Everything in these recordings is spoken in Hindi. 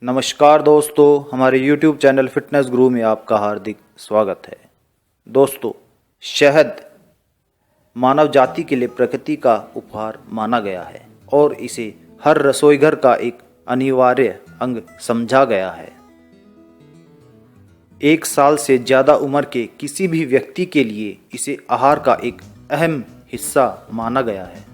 नमस्कार दोस्तों, हमारे YouTube चैनल फिटनेस गुरु में आपका हार्दिक स्वागत है। दोस्तों, शहद मानव जाति के लिए प्रकृति का उपहार माना गया है और इसे हर रसोईघर का एक अनिवार्य अंग समझा गया है। 1 साल से ज़्यादा उम्र के किसी भी व्यक्ति के लिए इसे आहार का एक अहम हिस्सा माना गया है।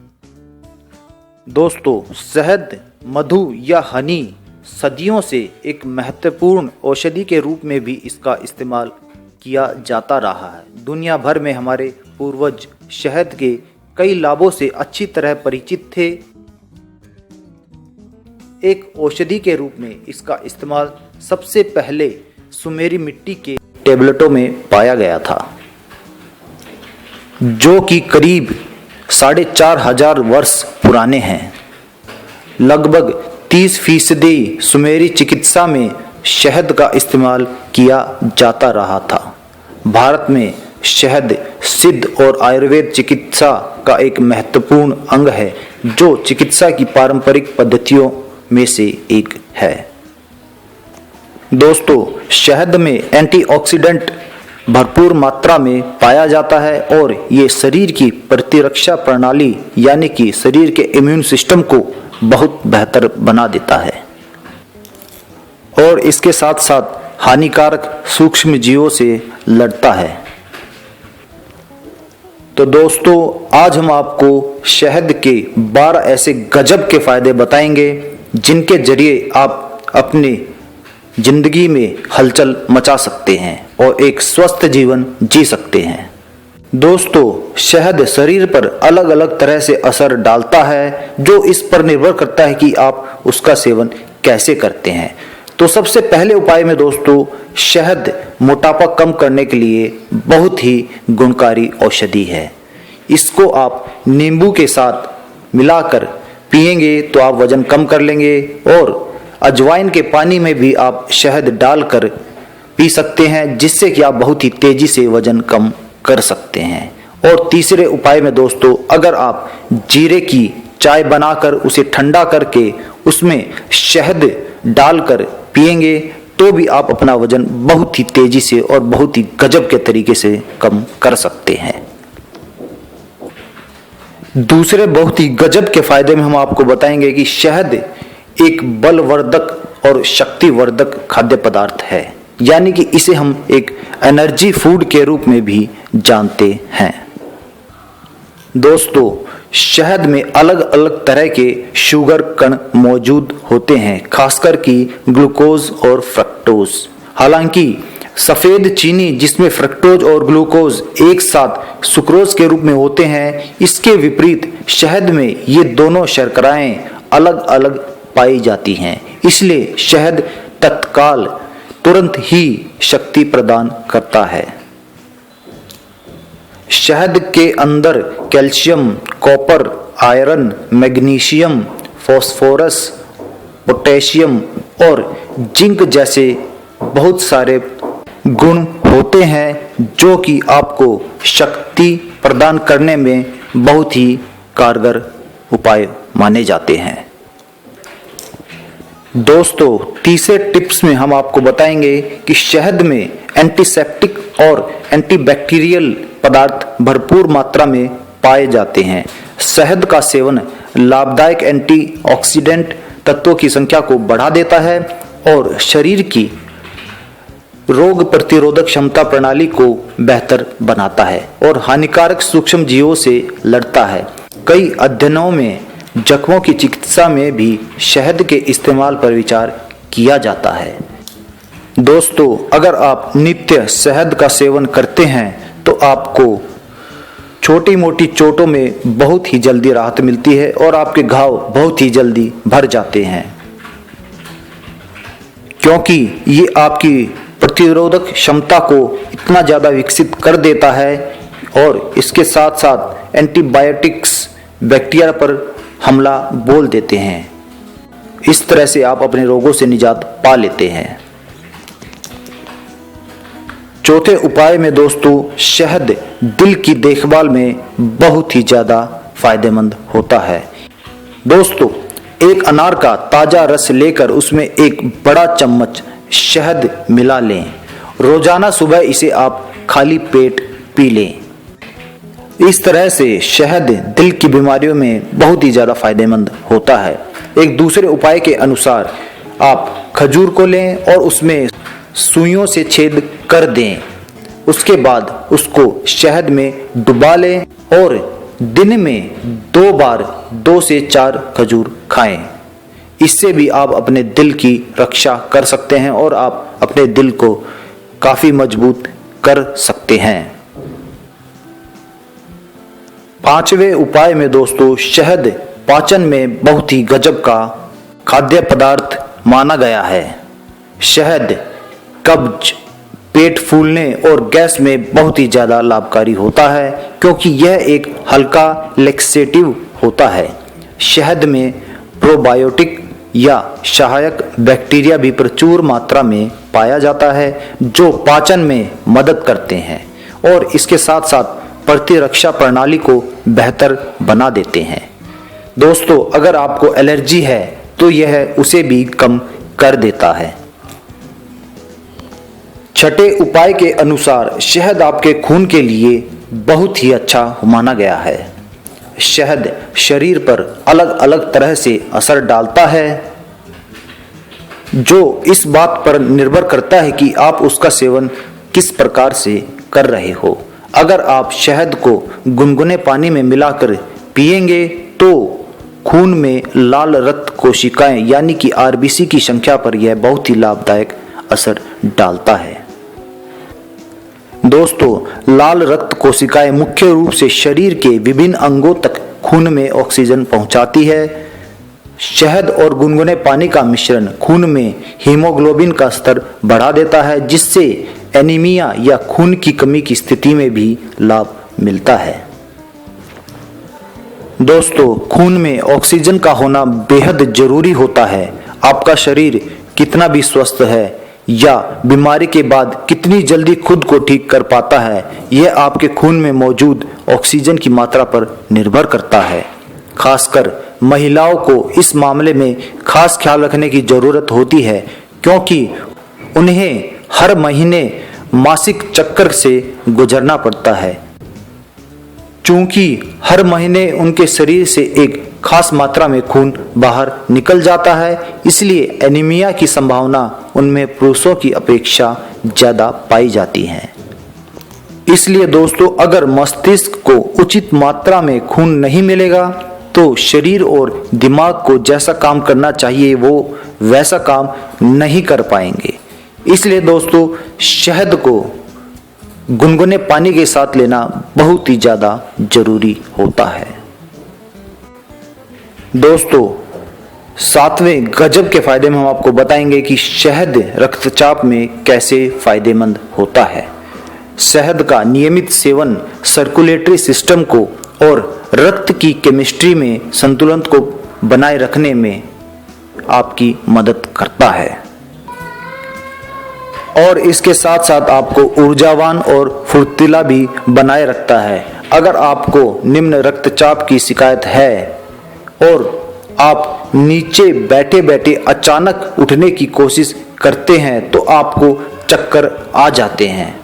दोस्तों, शहद, मधु या हनी सदियों से एक महत्वपूर्ण औषधि के रूप में भी इसका इस्तेमाल किया जाता रहा है। दुनिया भर में हमारे पूर्वज शहद के कई लाभों से अच्छी तरह परिचित थे। एक औषधि के रूप में इसका इस्तेमाल सबसे पहले सुमेरी मिट्टी के टेबलेटों में पाया गया था, जो कि करीब 4500 वर्ष पुराने हैं। लगभग 30% सुमेरी चिकित्सा में शहद का इस्तेमाल किया जाता रहा था। भारत में शहद सिद्ध और आयुर्वेद चिकित्सा का एक महत्वपूर्ण अंग है, जो चिकित्सा की पारंपरिक पद्धतियों में से एक है। दोस्तों, शहद में एंटीऑक्सीडेंट भरपूर मात्रा में पाया जाता है और ये शरीर की प्रतिरक्षा प्रणाली यानी कि शरीर के इम्यून सिस्टम को बहुत बेहतर बना देता है और इसके साथ साथ हानिकारक सूक्ष्म जीवों से लड़ता है। तो दोस्तों, आज हम आपको शहद के 12 ऐसे गजब के फायदे बताएंगे जिनके जरिए आप अपनी जिंदगी में हलचल मचा सकते हैं और एक स्वस्थ जीवन जी सकते हैं। दोस्तों, शहद शरीर पर अलग अलग तरह से असर डालता है, जो इस पर निर्भर करता है कि आप उसका सेवन कैसे करते हैं। तो सबसे पहले उपाय में दोस्तों, शहद मोटापा कम करने के लिए बहुत ही गुणकारी औषधि है। इसको आप नींबू के साथ मिलाकर पिएंगे तो आप वजन कम कर लेंगे और अजवाइन के पानी में भी आप शहद डालकर पी सकते हैं, जिससे कि आप बहुत ही तेजी से वजन कम कर सकते हैं। और तीसरे उपाय में दोस्तों, अगर आप जीरे की चाय बनाकर उसे ठंडा करके उसमें शहद डालकर पिएंगे तो भी आप अपना वजन बहुत ही तेजी से और बहुत ही गजब के तरीके से कम कर सकते हैं। दूसरे बहुत ही गजब के फायदे में हम आपको बताएंगे कि शहद एक बलवर्धक और शक्तिवर्धक खाद्य पदार्थ है, यानी कि इसे हम एक एनर्जी फूड के रूप में भी जानते हैं। दोस्तों, शहद में अलग अलग तरह के शुगर कण मौजूद होते हैं, खासकर कि ग्लूकोज और फ्रक्टोज। हालांकि सफेद चीनी जिसमें फ्रक्टोज और ग्लूकोज एक साथ सुक्रोज के रूप में होते हैं, इसके विपरीत शहद में ये दोनों शर्कराएं अलग अलग पाई जाती हैं। इसलिए शहद तत्काल तुरंत ही शक्ति प्रदान करता है। शहद के अंदर calcium, copper, iron, magnesium, phosphorus, potassium और जिंक जैसे बहुत सारे गुण होते हैं, जो कि आपको शक्ति प्रदान करने में बहुत ही कारगर उपाय माने जाते हैं। दोस्तों, तीसरे टिप्स में हम आपको बताएंगे कि शहद में एंटीसेप्टिक और एंटीबैक्टीरियल पदार्थ भरपूर मात्रा में पाए जाते हैं। शहद का सेवन लाभदायक एंटीऑक्सीडेंट तत्वों की संख्या को बढ़ा देता है और शरीर की रोग प्रतिरोधक क्षमता प्रणाली को बेहतर बनाता है और हानिकारक सूक्ष्म जीवों से लड़ता है। कई अध्ययनों में जख्मों की चिकित्सा में भी शहद के इस्तेमाल पर विचार किया जाता है। दोस्तों, अगर आप नित्य शहद का सेवन करते हैं तो आपको छोटी मोटी चोटों में बहुत ही जल्दी राहत मिलती है और आपके घाव बहुत ही जल्दी भर जाते हैं, क्योंकि ये आपकी प्रतिरोधक क्षमता को इतना ज़्यादा विकसित कर देता है और इसके साथ साथ एंटीबायोटिक्स बैक्टीरिया पर हमला बोल देते हैं। इस तरह से आप अपने रोगों से निजात पा लेते हैं। चौथे उपाय में दोस्तों, शहद दिल की देखभाल में बहुत ही ज़्यादा फायदेमंद होता है। दोस्तों, एक अनार का ताजा रस लेकर उसमें एक बड़ा चम्मच शहद मिला लें। रोजाना सुबह इसे आप खाली पेट पी लें। इस तरह से शहद दिल की बीमारियों में बहुत ही ज़्यादा फायदेमंद होता है। एक दूसरे उपाय के अनुसार आप खजूर को लें और उसमें सुइयों से छेद कर दें। उसके बाद उसको शहद में डुबा लें और दिन में 2 बार 2 से 4 खजूर खाएं। इससे भी आप अपने दिल की रक्षा कर सकते हैं और आप अपने दिल को काफ़ी मजबूत कर सकते हैं। 5वें उपाय में दोस्तों, शहद पाचन में बहुत ही गजब का खाद्य पदार्थ माना गया है। शहद कब्ज, पेट फूलने और गैस में बहुत ही ज़्यादा लाभकारी होता है क्योंकि यह एक हल्का लैक्सेटिव होता है। शहद में प्रोबायोटिक या सहायक बैक्टीरिया भी प्रचुर मात्रा में पाया जाता है जो पाचन में मदद करते हैं और इसके साथ साथ प्रतिरक्षा प्रणाली को बेहतर बना देते हैं। दोस्तों, अगर आपको एलर्जी है तो यह उसे भी कम कर देता है। 6ठे उपाय के अनुसार शहद आपके खून के लिए बहुत ही अच्छा माना गया है। शहद शरीर पर अलग अलग तरह से असर डालता है जो इस बात पर निर्भर करता है कि आप उसका सेवन किस प्रकार से कर रहे हो। अगर आप शहद को गुनगुने पानी में मिलाकर पिएंगे तो खून में लाल रक्त कोशिकाएं यानी कि आरबीसी की संख्या पर यह बहुत ही लाभदायक असर डालता है। दोस्तों, लाल रक्त कोशिकाएं मुख्य रूप से शरीर के विभिन्न अंगों तक खून में ऑक्सीजन पहुंचाती है। शहद और गुनगुने पानी का मिश्रण खून में हीमोग्लोबिन का स्तर बढ़ा देता है जिससे एनीमिया या खून की कमी की स्थिति में भी लाभ मिलता है। दोस्तों, खून में ऑक्सीजन का होना बेहद जरूरी होता है। आपका शरीर कितना भी स्वस्थ है या बीमारी के बाद कितनी जल्दी खुद को ठीक कर पाता है, यह आपके खून में मौजूद ऑक्सीजन की मात्रा पर निर्भर करता है। खासकर महिलाओं को इस मामले में खास ख्याल रखने की जरूरत होती है क्योंकि उन्हें हर महीने मासिक चक्कर से गुजरना पड़ता है। चूंकि हर महीने उनके शरीर से एक खास मात्रा में खून बाहर निकल जाता है, इसलिए एनीमिया की संभावना उनमें पुरुषों की अपेक्षा ज्यादा पाई जाती है। इसलिए दोस्तों, अगर मस्तिष्क को उचित मात्रा में खून नहीं मिलेगा तो शरीर और दिमाग को जैसा काम करना चाहिए वो वैसा काम नहीं कर पाएंगे। इसलिए दोस्तों, शहद को गुनगुने पानी के साथ लेना बहुत ही ज़्यादा जरूरी होता है। दोस्तों, 7वें गजब के फायदे में हम आपको बताएंगे कि शहद रक्तचाप में कैसे फायदेमंद होता है। शहद का नियमित सेवन सर्कुलेटरी सिस्टम को और रक्त की केमिस्ट्री में संतुलन को बनाए रखने में आपकी मदद करता है और इसके साथ साथ आपको ऊर्जावान और फुर्तीला भी बनाए रखता है। अगर आपको निम्न रक्तचाप की शिकायत है और आप नीचे बैठे बैठे अचानक उठने की कोशिश करते हैं तो आपको चक्कर आ जाते हैं,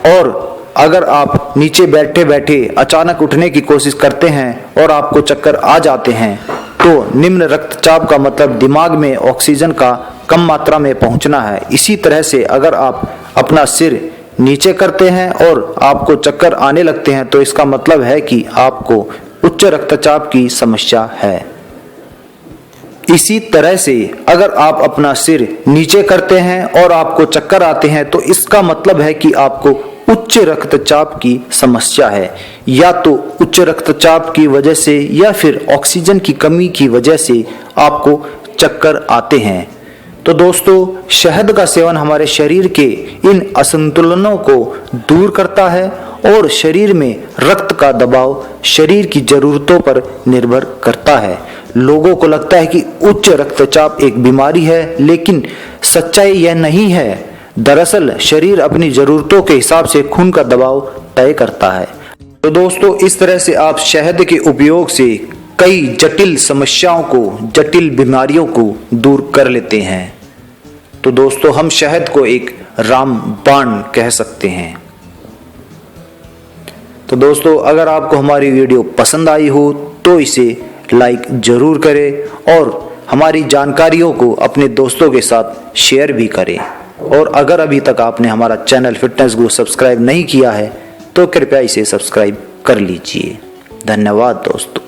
और अगर आप नीचे बैठे बैठे अचानक उठने की कोशिश करते हैं और आपको चक्कर आ जाते हैं तो निम्न रक्तचाप का मतलब दिमाग में ऑक्सीजन का कम मात्रा में पहुंचना है। इसी तरह से अगर आप अपना सिर नीचे करते हैं और आपको चक्कर आने लगते हैं तो इसका मतलब है कि आपको उच्च रक्तचाप की समस्या है। इसी तरह से अगर आप अपना सिर नीचे करते हैं और आपको चक्कर आते हैं तो इसका मतलब है कि आपको उच्च रक्तचाप की समस्या है, या तो उच्च रक्तचाप की वजह से या फिर ऑक्सीजन की कमी की वजह से आपको चक्कर आते हैं। तो दोस्तों, शहद का सेवन हमारे शरीर के इन असंतुलनों को दूर करता है और शरीर में रक्त का दबाव शरीर की जरूरतों पर निर्भर करता है। लोगों को लगता है कि उच्च रक्तचाप एक बीमारी है, लेकिन सच्चाई यह नहीं है। दरअसल शरीर अपनी जरूरतों के हिसाब से खून का दबाव तय करता है। तो दोस्तों, इस तरह से आप शहद के उपयोग से कई जटिल समस्याओं को, जटिल बीमारियों को दूर कर लेते हैं। तो दोस्तों, हम शहद को एक रामबाण कह सकते हैं। तो दोस्तों, अगर आपको हमारी वीडियो पसंद आई हो तो इसे लाइक जरूर करें और हमारी जानकारियों को अपने दोस्तों के साथ शेयर भी करें। और अगर अभी तक आपने हमारा चैनल फिटनेस गुरु सब्सक्राइब नहीं किया है तो कृपया इसे सब्सक्राइब कर लीजिए। धन्यवाद दोस्तों।